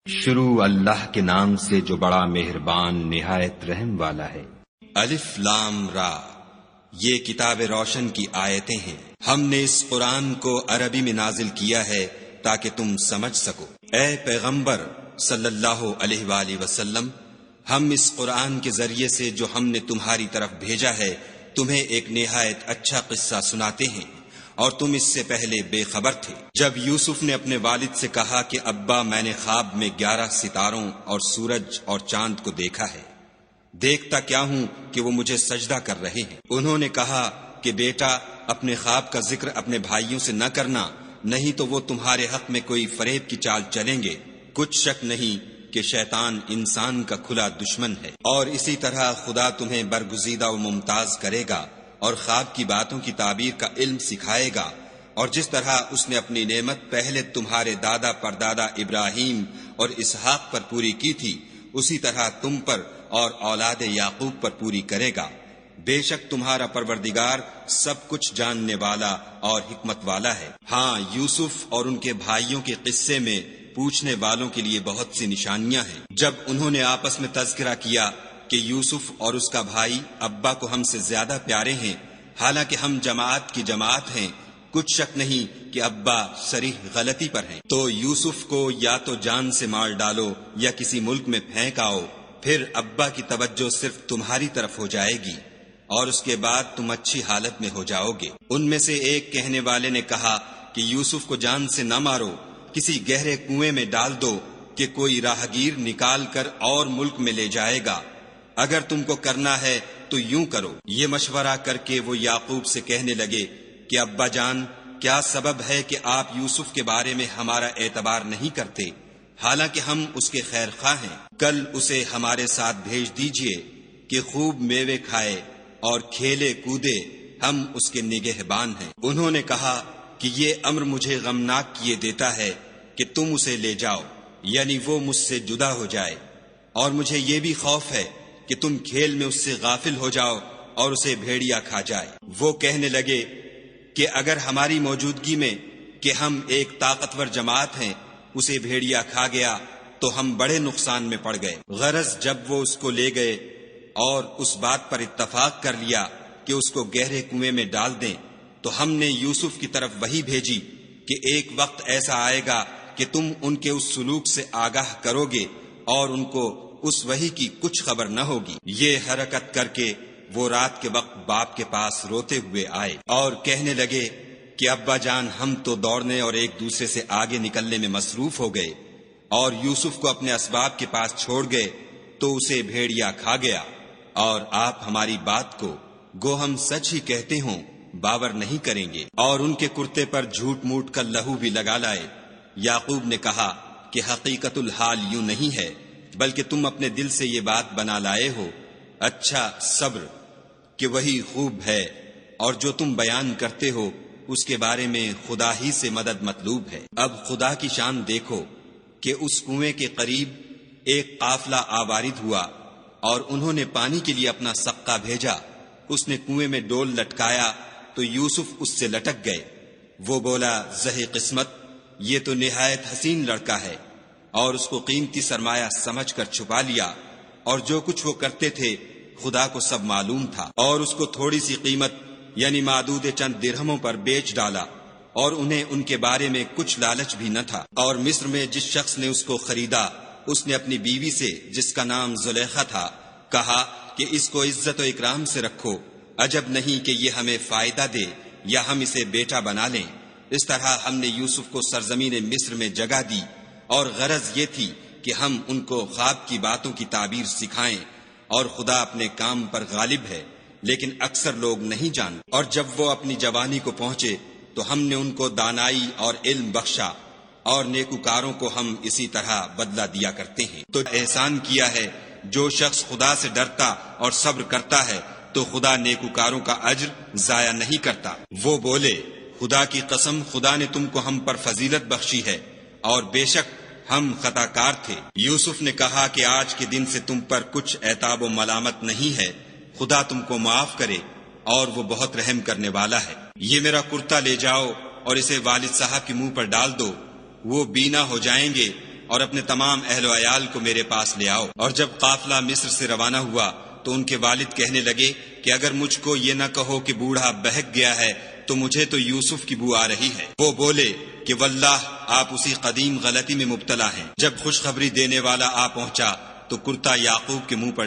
شروع اللہ کے نام سے جو بڑا مہربان نہایت رحم والا ہے۔ الف لام را، یہ کتاب روشن کی آیتیں ہیں۔ ہم نے اس قرآن کو عربی میں نازل کیا ہے تاکہ تم سمجھ سکو۔ اے پیغمبر صلی اللہ علیہ وآلہ وسلم، ہم اس قرآن کے ذریعے سے جو ہم نے تمہاری طرف بھیجا ہے تمہیں ایک نہایت اچھا قصہ سناتے ہیں، اور تم اس سے پہلے بے خبر تھے۔ جب یوسف نے اپنے والد سے کہا کہ ابا، میں نے خواب میں 11 ستاروں اور سورج اور چاند کو دیکھا ہے، دیکھتا کیا ہوں کہ وہ مجھے سجدہ کر رہے ہیں۔ انہوں نے کہا کہ بیٹا، اپنے خواب کا ذکر اپنے بھائیوں سے نہ کرنا، نہیں تو وہ تمہارے حق میں کوئی فریب کی چال چلیں گے۔ کچھ شک نہیں کہ شیطان انسان کا کھلا دشمن ہے، اور اسی طرح خدا تمہیں برگزیدہ و ممتاز کرے گا اور خواب کی باتوں کی تعبیر کا علم سکھائے گا، اور جس طرح اس نے اپنی نعمت پہلے تمہارے دادا پردادا ابراہیم اور اسحاق پر پوری کی تھی، اسی طرح تم پر اور اولاد یعقوب پر پوری کرے گا۔ بے شک تمہارا پروردگار سب کچھ جاننے والا اور حکمت والا ہے۔ ہاں، یوسف اور ان کے بھائیوں کے قصے میں پوچھنے والوں کے لیے بہت سی نشانیاں ہیں۔ جب انہوں نے آپس میں تذکرہ کیا کہ یوسف اور اس کا بھائی ابا کو ہم سے زیادہ پیارے ہیں، حالانکہ ہم جماعت کی جماعت ہیں، کچھ شک نہیں کہ ابا صریح غلطی پر ہیں، تو یوسف کو یا تو جان سے مار ڈالو یا کسی ملک میں پھینک آؤ، پھر ابا کی توجہ صرف تمہاری طرف ہو جائے گی اور اس کے بعد تم اچھی حالت میں ہو جاؤ گے۔ ان میں سے ایک کہنے والے نے کہا کہ یوسف کو جان سے نہ مارو، کسی گہرے کنویں میں ڈال دو کہ کوئی راہگیر نکال کر اور ملک میں لے جائے گا۔ اگر تم کو کرنا ہے تو یوں کرو۔ یہ مشورہ کر کے وہ یعقوب سے کہنے لگے کہ ابا جان، کیا سبب ہے کہ آپ یوسف کے بارے میں ہمارا اعتبار نہیں کرتے، حالانکہ ہم اس کے خیر خواہ ہیں؟ کل اسے ہمارے ساتھ بھیج دیجئے کہ خوب میوے کھائے اور کھیلے کودے، ہم اس کے نگہبان ہیں۔ انہوں نے کہا کہ یہ امر مجھے غمناک کیے دیتا ہے کہ تم اسے لے جاؤ، یعنی وہ مجھ سے جدا ہو جائے، اور مجھے یہ بھی خوف ہے کہ تم کھیل میں اس سے غافل ہو جاؤ اور اسے بھیڑیا کھا جائے۔ وہ کہنے لگے کہ اگر ہماری موجودگی میں کہ ہم ایک طاقتور جماعت ہیں اسے بھیڑیا کھا گیا تو ہم بڑے نقصان میں پڑ گئے۔ غرض جب وہ اس کو لے گئے اور اس بات پر اتفاق کر لیا کہ اس کو گہرے کنویں میں ڈال دیں، تو ہم نے یوسف کی طرف وحی بھیجی کہ ایک وقت ایسا آئے گا کہ تم ان کے اس سلوک سے آگاہ کرو گے اور ان کو اس وحی کی کچھ خبر نہ ہوگی۔ یہ حرکت کر کے وہ رات کے وقت باپ کے پاس روتے ہوئے آئے اور کہنے لگے کہ ابا جان، ہم تو دوڑنے اور ایک دوسرے سے آگے نکلنے میں مصروف ہو گئے اور یوسف کو اپنے اسباب کے پاس چھوڑ گئے تو اسے بھیڑیا کھا گیا، اور آپ ہماری بات کو گو ہم سچ ہی کہتے ہوں باور نہیں کریں گے، اور ان کے کرتے پر جھوٹ موٹ کا لہو بھی لگا لائے۔ یعقوب نے کہا کہ حقیقت الحال یوں نہیں ہے، بلکہ تم اپنے دل سے یہ بات بنا لائے ہو۔ اچھا، صبر کہ وہی خوب ہے، اور جو تم بیان کرتے ہو اس کے بارے میں خدا ہی سے مدد مطلوب ہے۔ اب خدا کی شان دیکھو کہ اس کنویں کے قریب ایک قافلہ آوارد ہوا اور انہوں نے پانی کے لیے اپنا سقہ بھیجا۔ اس نے کنویں میں ڈول لٹکایا تو یوسف اس سے لٹک گئے۔ وہ بولا، زہے قسمت، یہ تو نہایت حسین لڑکا ہے، اور اس کو قیمتی سرمایہ سمجھ کر چھپا لیا، اور جو کچھ وہ کرتے تھے خدا کو سب معلوم تھا، اور اس کو تھوڑی سی قیمت یعنی معدود چند درہموں پر بیچ ڈالا، اور انہیں ان کے بارے میں کچھ لالچ بھی نہ تھا۔ اور مصر میں جس شخص نے اس کو خریدا، اس نے اپنی بیوی سے جس کا نام زلیخا تھا کہا کہ اس کو عزت و اکرام سے رکھو، عجب نہیں کہ یہ ہمیں فائدہ دے یا ہم اسے بیٹا بنا لیں۔ اس طرح ہم نے یوسف کو سرزمین مصر میں جگہ دی، اور غرض یہ تھی کہ ہم ان کو خواب کی باتوں کی تعبیر سکھائیں، اور خدا اپنے کام پر غالب ہے، لیکن اکثر لوگ نہیں جانتے۔ اور جب وہ اپنی جوانی کو پہنچے تو ہم نے ان کو دانائی اور علم بخشا، اور نیکوکاروں کو ہم اسی طرح بدلہ دیا کرتے ہیں۔ تو احسان کیا ہے، جو شخص خدا سے ڈرتا اور صبر کرتا ہے تو خدا نیکوکاروں کا اجر ضائع نہیں کرتا۔ وہ بولے، خدا کی قسم، خدا نے تم کو ہم پر فضیلت بخشی ہے، اور بے شک ہم خطا کار تھے۔ یوسف نے کہا کہ آج کے دن سے تم پر کچھ عتاب و ملامت نہیں ہے، خدا تم کو معاف کرے، اور وہ بہت رحم کرنے والا ہے۔ یہ میرا کرتا لے جاؤ اور اسے والد صاحب کے منہ پر ڈال دو، وہ بینا ہو جائیں گے اور اپنے تمام اہل و عیال کو میرے پاس لے آؤ۔ اور جب قافلہ مصر سے روانہ ہوا تو ان کے والد کہنے لگے کہ اگر مجھ کو یہ نہ کہو کہ بوڑھا بہک گیا ہے تو مجھے تو یوسف کی بو آ رہی ہے۔ وہ بولے کہ واللہ آپ اسی قدیم غلطی میں مبتلا ہیں۔ جب خوشخبری دینے والا آ پہنچا تو کرتا یعقوب کے منہ پر